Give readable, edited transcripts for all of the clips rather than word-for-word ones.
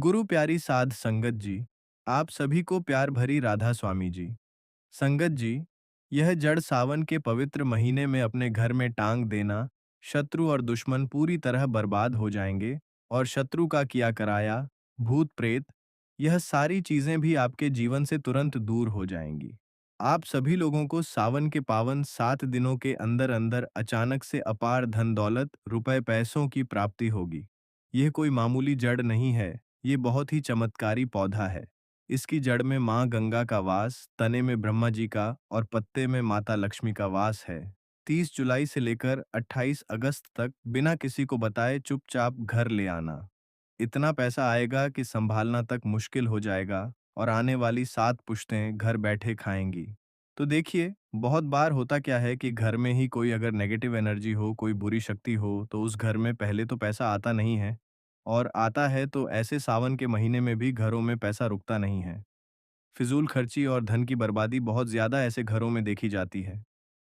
गुरु प्यारी साध संगत जी, आप सभी को प्यार भरी राधा स्वामी जी। संगत जी, यह जड़ सावन के पवित्र महीने में अपने घर में टांग देना, शत्रु और दुश्मन पूरी तरह बर्बाद हो जाएंगे और शत्रु का किया कराया, भूत प्रेत, यह सारी चीजें भी आपके जीवन से तुरंत दूर हो जाएंगी। आप सभी लोगों को सावन के पावन 7 दिनों के अंदर अंदर अचानक से अपार धन दौलत, रुपए पैसों की प्राप्ति होगी। यह कोई मामूली जड़ नहीं है, ये बहुत ही चमत्कारी पौधा है। इसकी जड़ में माँ गंगा का वास, तने में ब्रह्मा जी का और पत्ते में माता लक्ष्मी का वास है। 30 जुलाई से लेकर 28 अगस्त तक बिना किसी को बताए चुपचाप घर ले आना। इतना पैसा आएगा कि संभालना तक मुश्किल हो जाएगा और आने वाली 7 पुश्तें घर बैठे खाएंगी। तो देखिए, बहुत बार होता क्या है कि घर में ही कोई अगर नेगेटिव एनर्जी हो, कोई बुरी शक्ति हो, तो उस घर में पहले तो पैसा आता नहीं है और आता है तो ऐसे सावन के महीने में भी घरों में पैसा रुकता नहीं है। फिजूल खर्ची और धन की बर्बादी बहुत ज्यादा ऐसे घरों में देखी जाती है।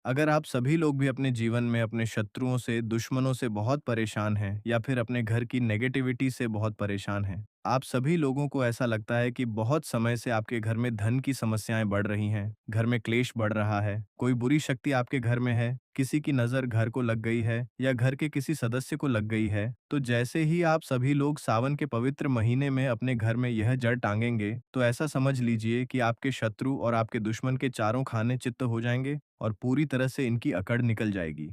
अगर आप सभी लोग भी अपने जीवन में अपने शत्रुओं से, दुश्मनों से बहुत परेशान हैं या फिर अपने घर की नेगेटिविटी से बहुत परेशान हैं, आप सभी लोगों को ऐसा लगता है कि बहुत समय से आपके घर में धन की समस्याएं बढ़ रही हैं, घर में क्लेश बढ़ रहा है, कोई बुरी शक्ति आपके घर में है, किसी की नज़र घर को लग गई है या घर के किसी सदस्य को लग गई है, तो जैसे ही आप सभी लोग सावन के पवित्र महीने में अपने घर में यह जड़ टांगेंगे, तो ऐसा समझ लीजिए कि आपके शत्रु और आपके दुश्मन के चारों खाने चित्त हो जाएंगे और पूरी तरह से इनकी अकड़ निकल जाएगी।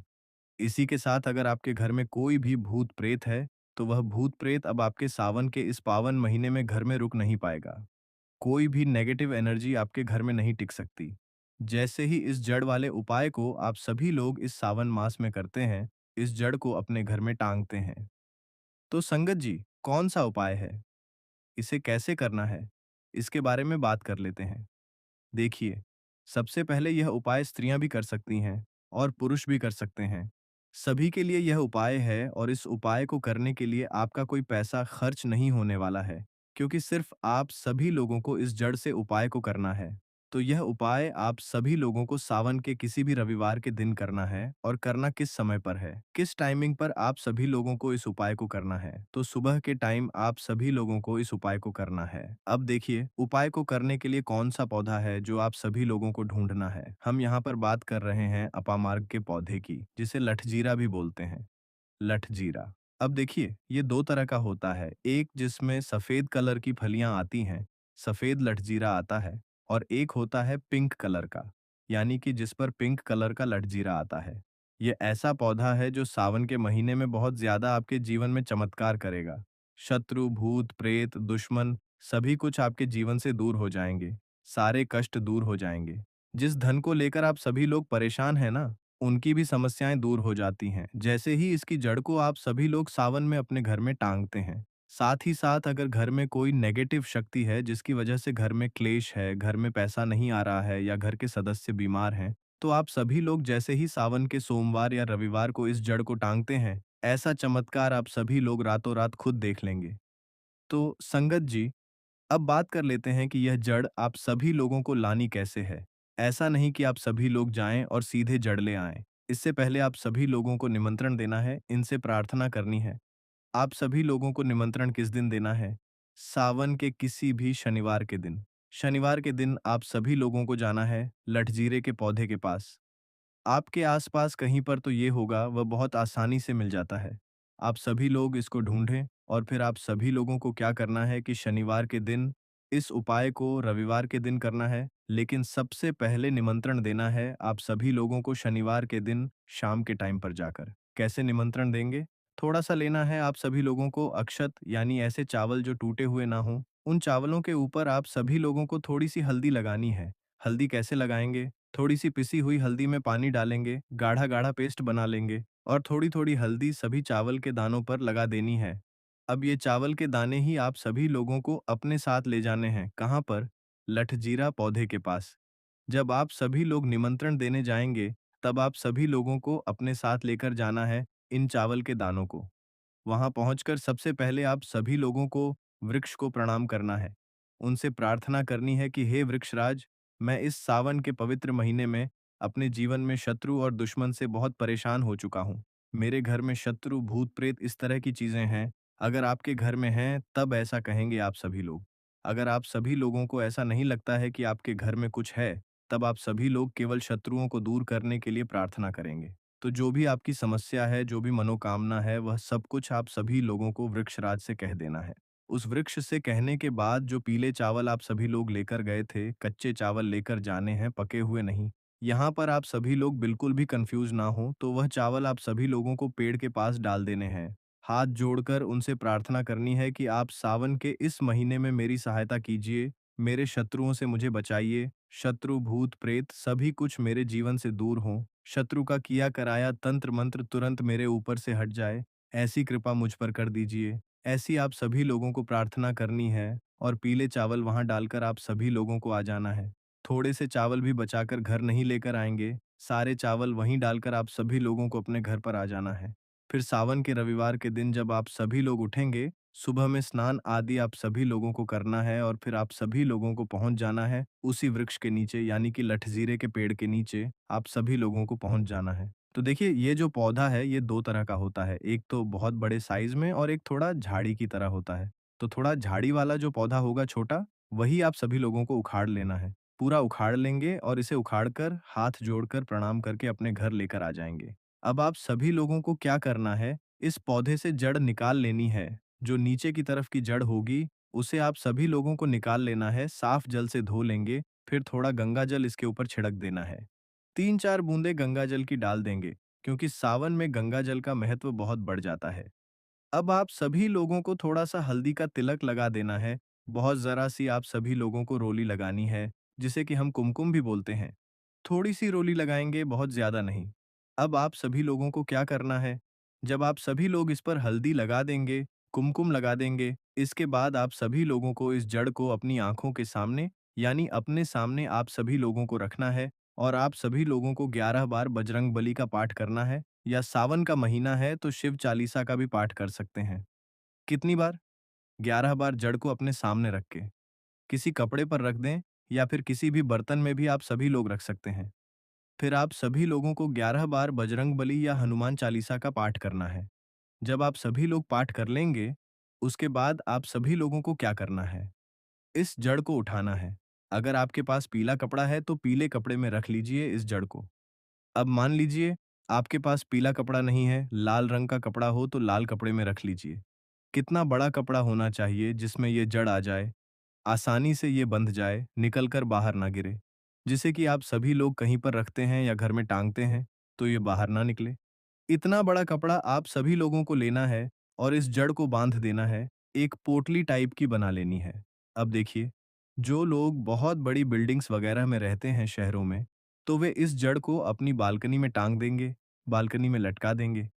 इसी के साथ अगर आपके घर में कोई भी भूत प्रेत है, तो वह भूत प्रेत अब आपके सावन के इस पावन महीने में घर में रुक नहीं पाएगा। कोई भी नेगेटिव एनर्जी आपके घर में नहीं टिक सकती। जैसे ही इस जड़ वाले उपाय को आप सभी लोग इस सावन मास में करते हैं, इस जड़ को अपने घर में टांगते हैं। तो संगत जी, कौन सा उपाय है? इसे कैसे करना है? इसके बारे में बात कर लेते हैं। देखिए, सबसे पहले यह उपाय स्त्रियां भी कर सकती हैं और पुरुष भी कर सकते हैं। सभी के लिए यह उपाय है और इस उपाय को करने के लिए आपका कोई पैसा खर्च नहीं होने वाला है, क्योंकि सिर्फ आप सभी लोगों को इस जड़ से उपाय को करना है। तो यह उपाय आप सभी लोगों को सावन के किसी भी रविवार के दिन करना है और करना किस समय पर है, किस टाइमिंग पर आप सभी लोगों को इस उपाय को करना है। तो सुबह के टाइम आप सभी लोगों को इस उपाय को करना है। अब देखिए, उपाय को करने के लिए कौन सा पौधा है जो आप सभी लोगों को ढूंढना है। हम यहाँ पर बात कर रहे हैं अपामार्ग के पौधे की, जिसे लठजीरा भी बोलते हैं। लठजीरा। अब देखिए, ये दो तरह का होता है, एक जिसमें सफेद कलर की फलियां आती हैं, सफेद लठजीरा आता है, और एक होता है पिंक कलर का, यानी कि जिस पर पिंक कलर का लठजीरा आता है। ये ऐसा पौधा है जो सावन के महीने में बहुत ज्यादा आपके जीवन में चमत्कार करेगा। शत्रु, भूत प्रेत, दुश्मन, सभी कुछ आपके जीवन से दूर हो जाएंगे, सारे कष्ट दूर हो जाएंगे। जिस धन को लेकर आप सभी लोग परेशान हैं ना, उनकी भी समस्याएं दूर हो जाती हैं, जैसे ही इसकी जड़ को आप सभी लोग सावन में अपने घर में टांगते हैं। साथ ही साथ अगर घर में कोई नेगेटिव शक्ति है जिसकी वजह से घर में क्लेश है, घर में पैसा नहीं आ रहा है या घर के सदस्य बीमार हैं, तो आप सभी लोग जैसे ही सावन के सोमवार या रविवार को इस जड़ को टांगते हैं, ऐसा चमत्कार आप सभी लोग रातों रात खुद देख लेंगे। तो संगत जी, अब बात कर लेते हैं कि यह जड़ आप सभी लोगों को लानी कैसे है। ऐसा नहीं कि आप सभी लोग जाएं और सीधे जड़ ले आएं। इससे पहले आप सभी लोगों को निमंत्रण देना है, इनसे प्रार्थना करनी है। आप सभी लोगों को निमंत्रण किस दिन देना है? सावन के किसी भी शनिवार के दिन। शनिवार के दिन आप सभी लोगों को जाना है लठजीरे के पौधे के पास। आपके आसपास कहीं पर तो ये होगा, वह बहुत आसानी से मिल जाता है। आप सभी लोग इसको ढूंढें और फिर आप सभी लोगों को क्या करना है कि शनिवार के दिन इस उपाय को रविवार के दिन करना है, लेकिन सबसे पहले निमंत्रण देना है आप सभी लोगों को शनिवार के दिन शाम के टाइम पर जाकर। कैसे निमंत्रण देंगे? थोड़ा सा लेना है आप सभी लोगों को अक्षत, यानी ऐसे चावल जो टूटे हुए ना हों। उन चावलों के ऊपर आप सभी लोगों को थोड़ी सी हल्दी लगानी है। हल्दी कैसे लगाएंगे? थोड़ी सी पिसी हुई हल्दी में पानी डालेंगे, गाढ़ा गाढ़ा पेस्ट बना लेंगे और थोड़ी थोड़ी हल्दी सभी चावल के दानों पर लगा देनी है। अब ये चावल के दाने ही आप सभी लोगों को अपने साथ ले जाने हैं। कहाँ पर? लठजीरा पौधे के पास। जब आप सभी लोग निमंत्रण देने जाएंगे, तब आप सभी लोगों को अपने साथ लेकर जाना है इन चावल के दानों को। वहां पहुंचकर सबसे पहले आप सभी लोगों को वृक्ष को प्रणाम करना है। उनसे प्रार्थना करनी है कि हे वृक्षराज, मैं इस सावन के पवित्र महीने में अपने जीवन में शत्रु और दुश्मन से बहुत परेशान हो चुका हूँ। मेरे घर में शत्रु, भूत प्रेत, इस तरह की चीजें हैं। अगर आपके घर में हैं, तब ऐसा कहेंगे आप सभी लोग। अगर आप सभी लोगों को ऐसा नहीं लगता है कि आपके घर में कुछ है, तब आप सभी लोग केवल शत्रुओं को दूर करने के लिए प्रार्थना करेंगे। तो जो भी आपकी समस्या है, जो भी मनोकामना है, वह सब कुछ आप सभी लोगों को वृक्षराज से कह देना है। उस वृक्ष से कहने के बाद जो पीले चावल आप सभी लोग लेकर गए थे, कच्चे चावल लेकर जाने हैं, पके हुए नहीं। यहाँ पर आप सभी लोग बिल्कुल भी कंफ्यूज ना हो, तो वह चावल आप सभी लोगों को पेड़ के पास डाल देने हैं। हाथ जोड़कर उनसे प्रार्थना करनी है कि आप सावन के इस महीने में मेरी सहायता कीजिए, मेरे शत्रुओं से मुझे बचाइए, शत्रु भूत प्रेत सभी कुछ मेरे जीवन से दूर हों, शत्रु का किया कराया तंत्र मंत्र तुरंत मेरे ऊपर से हट जाए, ऐसी कृपा मुझ पर कर दीजिए। ऐसी आप सभी लोगों को प्रार्थना करनी है और पीले चावल वहां डालकर आप सभी लोगों को आ जाना है। थोड़े से चावल भी बचाकर घर नहीं लेकर आएंगे, सारे चावल वहीं डालकर आप सभी लोगों को अपने घर पर आ जाना है। फिर सावन के रविवार के दिन जब आप सभी लोग उठेंगे, सुबह में स्नान आदि आप सभी लोगों को करना है और फिर आप सभी लोगों को पहुंच जाना है उसी वृक्ष के नीचे यानी कि लठजीरे के पेड़ के नीचे आप सभी लोगों को पहुंच जाना है। तो देखिए ये जो पौधा है ये 2 तरह का होता है, एक तो बहुत बड़े साइज़ में और एक थोड़ा झाड़ी की तरह होता है। तो थोड़ा झाड़ी वाला जो पौधा होगा छोटा, वही आप सभी लोगों को उखाड़ लेना है। पूरा उखाड़ लेंगे और इसे उखाड़कर हाथ जोड़कर प्रणाम करके अपने घर लेकर आ जाएँगे। अब आप सभी लोगों को क्या करना है, इस पौधे से जड़ निकाल लेनी है। जो नीचे की तरफ की जड़ होगी, उसे आप सभी लोगों को निकाल लेना है, साफ जल से धो लेंगे, फिर थोड़ा गंगा जल इसके ऊपर छिड़क देना है। 3-4 बूंदें गंगा जल की डाल देंगे, क्योंकि सावन में गंगा जल का महत्व बहुत बढ़ जाता है। अब आप सभी लोगों को थोड़ा-सा हल्दी का तिलक लगा देना है, बहुत ज़रा-सी आप सभी लोगों को रोली लगानी है, जिसे कि हम कुमकुम भी बोलते हैं। थोड़ी-सी रोली लगाएँगे, बहुत ज़्यादा नहीं। अब आप सभी लोगों को क्या करना है, जब आप सभी लोग इस पर हल्दी लगा देंगे, कुमकुम लगा देंगे, इसके बाद आप सभी लोगों को इस जड़ को अपनी आँखों के सामने, यानी अपने सामने आप सभी लोगों को रखना है और आप सभी लोगों को 11 बार बजरंगबली का पाठ करना है या सावन का महीना है तो शिव चालीसा का भी पाठ कर सकते हैं। कितनी बार? 11 बार जड़ को अपने सामने रख के। किसी कपड़े पर रख दें या फिर किसी भी बर्तन में भी आप सभी लोग रख सकते हैं। फिर आप सभी लोगों को 11 बार बजरंगबली या हनुमान चालीसा का पाठ करना है। जब आप सभी लोग पाठ कर लेंगे, उसके बाद आप सभी लोगों को क्या करना है? इस जड़ को उठाना है। अगर आपके पास पीला कपड़ा है तो पीले कपड़े में रख लीजिए इस जड़ को। अब मान लीजिए आपके पास पीला कपड़ा नहीं है, लाल रंग का कपड़ा हो तो लाल कपड़े में रख लीजिए। कितना बड़ा कपड़ा होना चाहिए जिसमें ये जड़ आ जाए, आसानी से ये बंध जाए, निकल कर बाहर ना गिरे। जिसे कि आप सभी लोग कहीं पर रखते हैं या घर में टांगते हैं, तो ये बाहर ना निकले। इतना बड़ा कपड़ा आप सभी लोगों को लेना है और इस जड़ को बांध देना है, एक पोटली टाइप की बना लेनी है। अब देखिए, जो लोग बहुत बड़ी बिल्डिंग्स वगैरह में रहते हैं शहरों में, तो वे इस जड़ को अपनी बालकनी में टांग देंगे, बालकनी में लटका देंगे।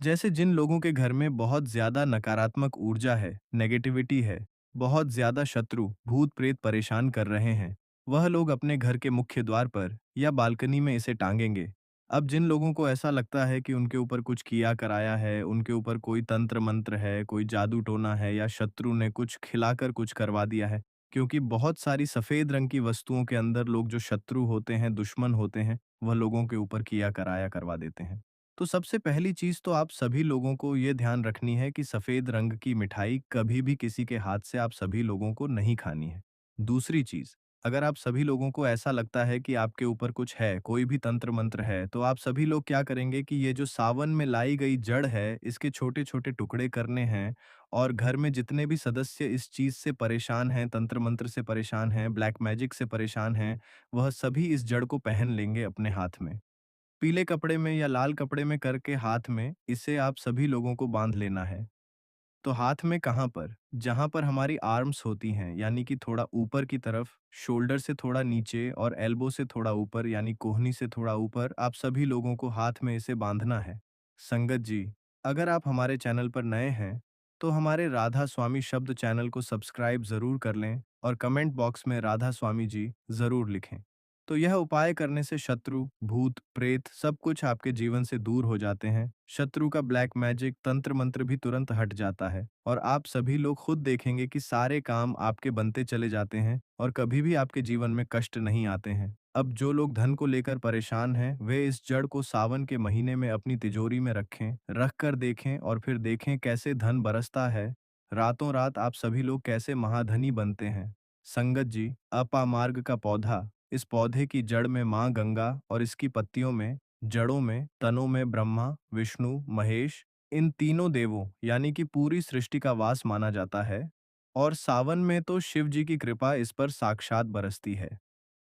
जैसे जिन लोगों के घर में बहुत ज्यादा नकारात्मक ऊर्जा है, नेगेटिविटी है, बहुत ज्यादा शत्रु, भूत प्रेत परेशान कर रहे हैं, वह लोग अपने घर के मुख्य द्वार पर या बालकनी में इसे टांगेंगे। अब जिन लोगों को ऐसा लगता है कि उनके ऊपर कुछ किया कराया है, उनके ऊपर कोई तंत्र मंत्र है, कोई जादू टोना है या शत्रु ने कुछ खिलाकर कुछ करवा दिया है, क्योंकि बहुत सारी सफेद रंग की वस्तुओं के अंदर लोग जो शत्रु होते हैं, दुश्मन होते हैं, वह लोगों के ऊपर किया कराया करवा देते हैं। तो सबसे पहली चीज तो आप सभी लोगों को ये ध्यान रखनी है कि सफेद रंग की मिठाई कभी भी किसी के हाथ से आप सभी लोगों को नहीं खानी है। दूसरी चीज, अगर आप सभी लोगों को ऐसा लगता है कि आपके ऊपर कुछ है, कोई भी तंत्र मंत्र है, तो आप सभी लोग क्या करेंगे कि ये जो सावन में लाई गई जड़ है, इसके छोटे-छोटे टुकड़े करने हैं और घर में जितने भी सदस्य इस चीज से परेशान हैं, तंत्र मंत्र से परेशान हैं, ब्लैक मैजिक से परेशान हैं, वह सभी इस जड़ को पहन लेंगे अपने हाथ में। पीले कपड़े में या लाल कपड़े में करके हाथ में इसे आप सभी लोगों को बांध लेना है। तो हाथ में कहाँ पर? जहाँ पर हमारी आर्म्स होती हैं, यानी कि थोड़ा ऊपर की तरफ, शोल्डर से थोड़ा नीचे और एल्बो से थोड़ा ऊपर यानी कोहनी से थोड़ा ऊपर आप सभी लोगों को हाथ में इसे बांधना है। संगत जी, अगर आप हमारे चैनल पर नए हैं, तो हमारे राधा स्वामी शब्द चैनल को सब्सक्राइब ज़रूर कर लें और कमेंट बॉक्स में राधा स्वामी जी ज़रूर लिखें। तो यह उपाय करने से शत्रु, भूत, प्रेत सब कुछ आपके जीवन से दूर हो जाते हैं। शत्रु का ब्लैक मैजिक, तंत्र मंत्र भी तुरंत हट जाता है और आप सभी लोग खुद देखेंगे कि सारे काम आपके बनते चले जाते हैं और कभी भी आपके जीवन में कष्ट नहीं आते हैं। अब जो लोग धन को लेकर परेशान हैं, वे इस जड़ को सावन के महीने में अपनी तिजोरी में रखें, रख कर देखें और फिर देखें कैसे धन बरसता है। रातों रात आप सभी लोग कैसे महाधनी बनते हैं। संगत जी, अपामार्ग का पौधा, इस पौधे की जड़ में माँ गंगा और इसकी पत्तियों में, जड़ों में, तनों में ब्रह्मा, विष्णु, महेश, इन तीनों देवों यानी कि पूरी सृष्टि का वास माना जाता है। और सावन में तो शिव जी की कृपा इस पर साक्षात बरसती है।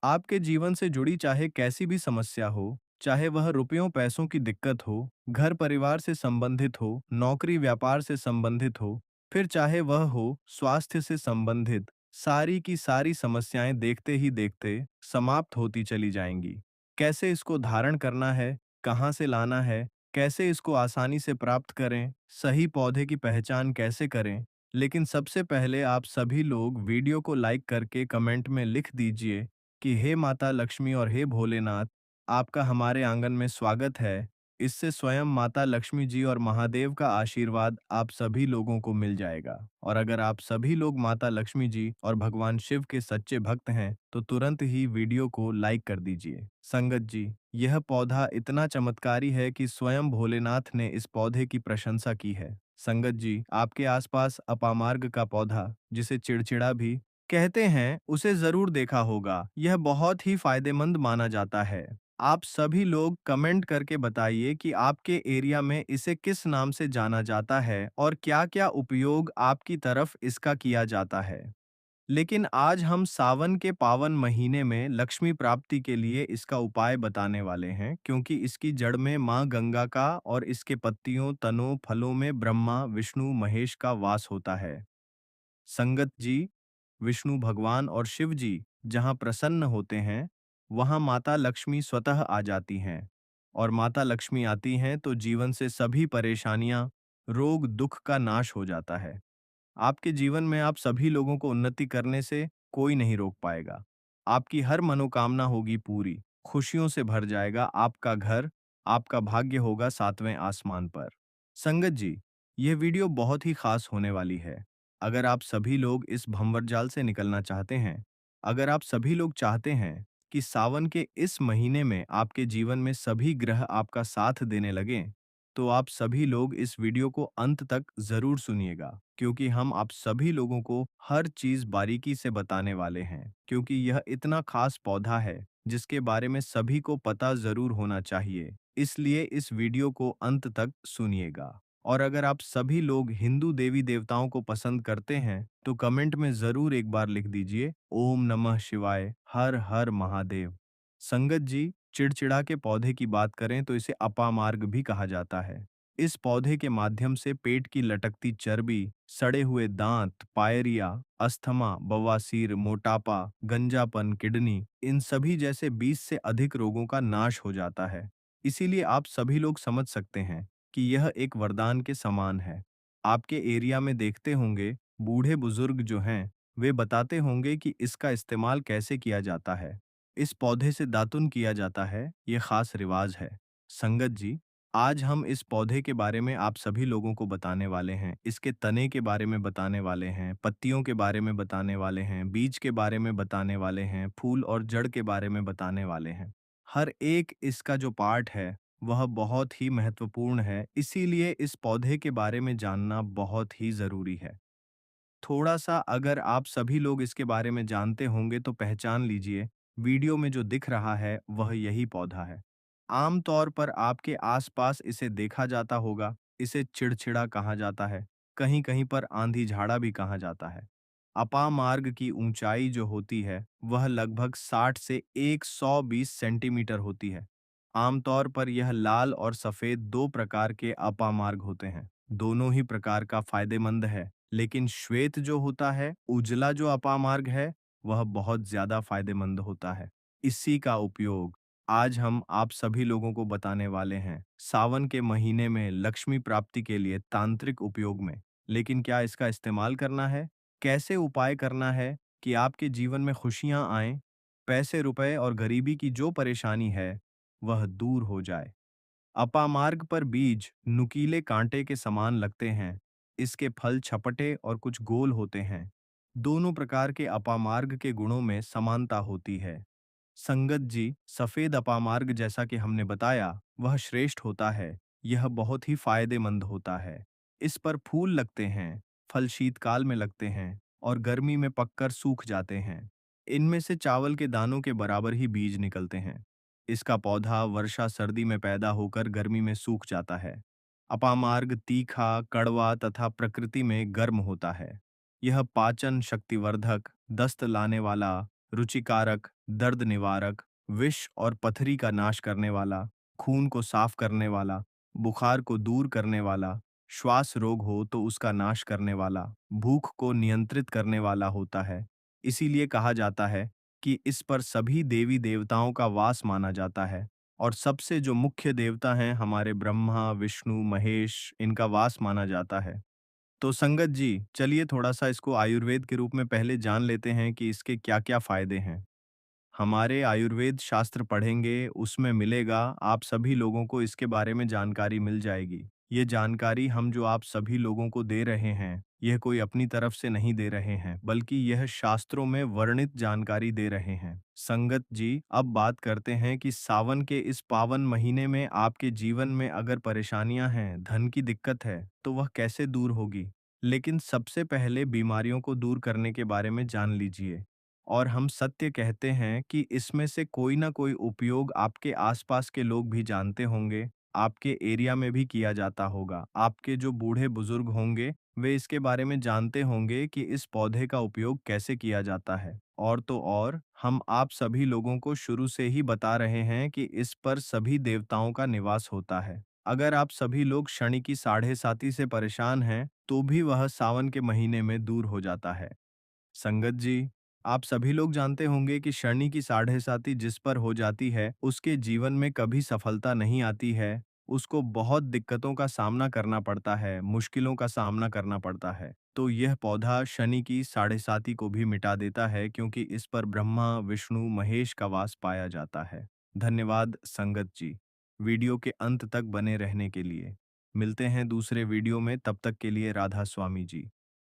आपके जीवन से जुड़ी चाहे कैसी भी समस्या हो, चाहे वह रुपयों पैसों की दिक्कत हो, घर परिवार से संबंधित हो, नौकरी व्यापार से संबंधित हो, फिर चाहे वह हो स्वास्थ्य से संबंधित, सारी की सारी समस्याएं देखते ही देखते समाप्त होती चली जाएंगी। कैसे इसको धारण करना है, कहाँ से लाना है, कैसे इसको आसानी से प्राप्त करें, सही पौधे की पहचान कैसे करें, लेकिन सबसे पहले आप सभी लोग वीडियो को लाइक करके कमेंट में लिख दीजिए कि हे माता लक्ष्मी और हे भोलेनाथ, आपका हमारे आंगन में स्वागत है। इससे स्वयं माता लक्ष्मी जी और महादेव का आशीर्वाद आप सभी लोगों को मिल जाएगा। और अगर आप सभी लोग माता लक्ष्मी जी और भगवान शिव के सच्चे भक्त हैं, तो तुरंत ही वीडियो को लाइक कर दीजिए। संगत जी, यह पौधा इतना चमत्कारी है कि स्वयं भोलेनाथ ने इस पौधे की प्रशंसा की है। संगत जी, आपके आसपास अपामार्ग का पौधा, जिसे चिड़चिड़ा भी कहते हैं, उसे जरूर देखा होगा। यह बहुत ही फायदेमंद माना जाता है। आप सभी लोग कमेंट करके बताइए कि आपके एरिया में इसे किस नाम से जाना जाता है और क्या-क्या उपयोग आपकी तरफ इसका किया जाता है। लेकिन आज हम सावन के पावन महीने में लक्ष्मी प्राप्ति के लिए इसका उपाय बताने वाले हैं, क्योंकि इसकी जड़ में माँ गंगा का और इसके पत्तियों, तनों, फलों में ब्रह्मा, विष्णु, महेश का वास होता है। संगत जी, विष्णु भगवान और शिव जी जहाँ प्रसन्न होते हैं, वहाँ माता लक्ष्मी स्वतः आ जाती हैं। और माता लक्ष्मी आती हैं तो जीवन से सभी परेशानियां, रोग, दुख का नाश हो जाता है। आपके जीवन में आप सभी लोगों को उन्नति करने से कोई नहीं रोक पाएगा। आपकी हर मनोकामना होगी पूरी, खुशियों से भर जाएगा आपका घर, आपका भाग्य होगा सातवें आसमान पर। संगत जी, यह वीडियो बहुत ही खास होने वाली है। अगर आप सभी लोग इस भंवरजाल से निकलना चाहते हैं, अगर आप सभी लोग चाहते हैं कि सावन के इस महीने में आपके जीवन में सभी ग्रह आपका साथ देने लगें, तो आप सभी लोग इस वीडियो को अंत तक जरूर सुनिएगा, क्योंकि हम आप सभी लोगों को हर चीज बारीकी से बताने वाले हैं, क्योंकि यह इतना खास पौधा है जिसके बारे में सभी को पता जरूर होना चाहिए। इसलिए इस वीडियो को अंत तक सुनिएगा। और अगर आप सभी लोग हिंदू देवी देवताओं को पसंद करते हैं, तो कमेंट में जरूर एक बार लिख दीजिए ओम नमः शिवाय, हर हर महादेव। संगत जी, चिड़चिड़ा के पौधे की बात करें तो इसे अपामार्ग भी कहा जाता है। इस पौधे के माध्यम से पेट की लटकती चर्बी, सड़े हुए दांत, पायरिया, अस्थमा, बवासीर, मोटापा, गंजापन, किडनी, इन सभी जैसे 20 से अधिक रोगों का नाश हो जाता है। इसीलिए आप सभी लोग समझ सकते हैं कि यह एक वरदान के समान है। आपके एरिया में देखते होंगे, बूढ़े बुजुर्ग जो हैं, वे बताते होंगे कि इसका इस्तेमाल कैसे किया जाता है। इस पौधे से दातुन किया जाता है, ये खास रिवाज है। संगत जी, आज हम इस पौधे के बारे में आप सभी लोगों को बताने वाले हैं, इसके तने के बारे में बताने वाले हैं, पत्तियों के बारे में बताने वाले हैं, बीज के बारे में बताने वाले हैं, फूल और जड़ के बारे में बताने वाले हैं। हर एक इसका जो पार्ट है, वह बहुत ही महत्वपूर्ण है, इसीलिए इस पौधे के बारे में जानना बहुत ही जरूरी है। थोड़ा-सा अगर आप सभी लोग इसके बारे में जानते होंगे तो पहचान लीजिए, वीडियो में जो दिख रहा है वह यही पौधा है। आम तौर पर आपके आसपास इसे देखा जाता होगा, इसे चिड़चिड़ा कहा जाता है, कहीं-कहीं पर आंधी झाड़ा भी कहा जाता है। अपामार्ग की ऊंचाई जो होती है, वह लगभग 60 से 120 सेंटीमीटर होती है। आमतौर पर यह लाल और सफेद दो प्रकार के अपामार्ग होते हैं। दोनों ही प्रकार का फायदेमंद है, लेकिन श्वेत जो होता है, उजला जो अपामार्ग है, वह बहुत ज्यादा फायदेमंद होता है। इसी का उपयोग आज हम आप सभी लोगों को बताने वाले हैं, सावन के महीने में लक्ष्मी प्राप्ति के लिए तांत्रिक उपयोग में। लेकिन क्या इसका इस्तेमाल करना है? कैसे उपाय करना है कि आपके जीवन में खुशियां आएं, पैसे रुपए और गरीबी की जो परेशानी है, वह दूर हो जाए। अपामार्ग पर बीज नुकीले कांटे के समान लगते हैं। इसके फल छपटे और कुछ गोल होते हैं। दोनों प्रकार के अपामार्ग के गुणों में समानता होती है। संगत जी, सफेद अपामार्ग जैसा कि हमने बताया, वह श्रेष्ठ होता है। यह बहुत ही फायदेमंद होता है। इस पर फूल लगते हैं, फल शीतकाल में लगते हैं और गर्मी में पककर सूख जाते हैं। इनमें से चावल के दानों के बराबर ही बीज निकलते हैं। इसका पौधा वर्षा सर्दी में पैदा होकर गर्मी में सूख जाता है। अपामार्ग तीखा, कड़वा तथा प्रकृति में गर्म होता है। यह पाचन शक्तिवर्धक, दस्त लाने वाला, रुचिकारक, दर्द निवारक, विष और पथरी का नाश करने वाला, खून को साफ करने वाला, बुखार को दूर करने वाला, श्वास रोग हो तो उसका नाश करने वाला, भूख को नियंत्रित करने वाला होता है। इसीलिए कहा जाता है कि इस पर सभी देवी देवताओं का वास माना जाता है और सबसे जो मुख्य देवता हैं हमारे ब्रह्मा, विष्णु, महेश, इनका वास माना जाता है। तो संगत जी, चलिए थोड़ा-सा इसको आयुर्वेद के रूप में पहले जान लेते हैं कि इसके क्या-क्या फ़ायदे हैं। हमारे आयुर्वेद शास्त्र पढ़ेंगे, उसमें मिलेगा, आप सभी लोगों को इसके बारे में जानकारी मिल जाएगी। ये जानकारी हम जो आप सभी लोगों को दे रहे हैं, यह कोई अपनी तरफ से नहीं दे रहे हैं, बल्कि यह शास्त्रों में वर्णित जानकारी दे रहे हैं। संगत जी, अब बात करते हैं कि सावन के इस पावन महीने में आपके जीवन में अगर परेशानियां हैं, धन की दिक्कत है, तो वह कैसे दूर होगी? लेकिन सबसे पहले बीमारियों को दूर करने के बारे में जान लीजिए। और हम सत्य कहते हैं कि इसमें से कोई ना कोई उपयोग आपके आसपास के लोग भी जानते होंगे, आपके एरिया में भी किया जाता होगा। आपके जो बूढ़े बुजुर्ग होंगे, वे इसके बारे में जानते होंगे कि इस पौधे का उपयोग कैसे किया जाता है। और तो और, हम आप सभी लोगों को शुरू से ही बता रहे हैं कि इस पर सभी देवताओं का निवास होता है। अगर आप सभी लोग शनि की साढ़े साती से परेशान हैं, तो भी वह सावन के महीने में दूर हो जाता है। संगत जी, आप सभी लोग जानते होंगे कि शनि की साढ़े साती जिस पर हो जाती है, उसके जीवन में कभी सफलता नहीं आती है, उसको बहुत दिक्कतों का सामना करना पड़ता है, मुश्किलों का सामना करना पड़ता है। तो यह पौधा शनि की साढ़े साती को भी मिटा देता है क्योंकि इस पर ब्रह्मा, विष्णु, महेश का वास पाया जाता है। धन्यवाद संगत जी, वीडियो के अंत तक बने रहने के लिए। मिलते हैं दूसरे वीडियो में, तब तक के लिए राधा स्वामी जी।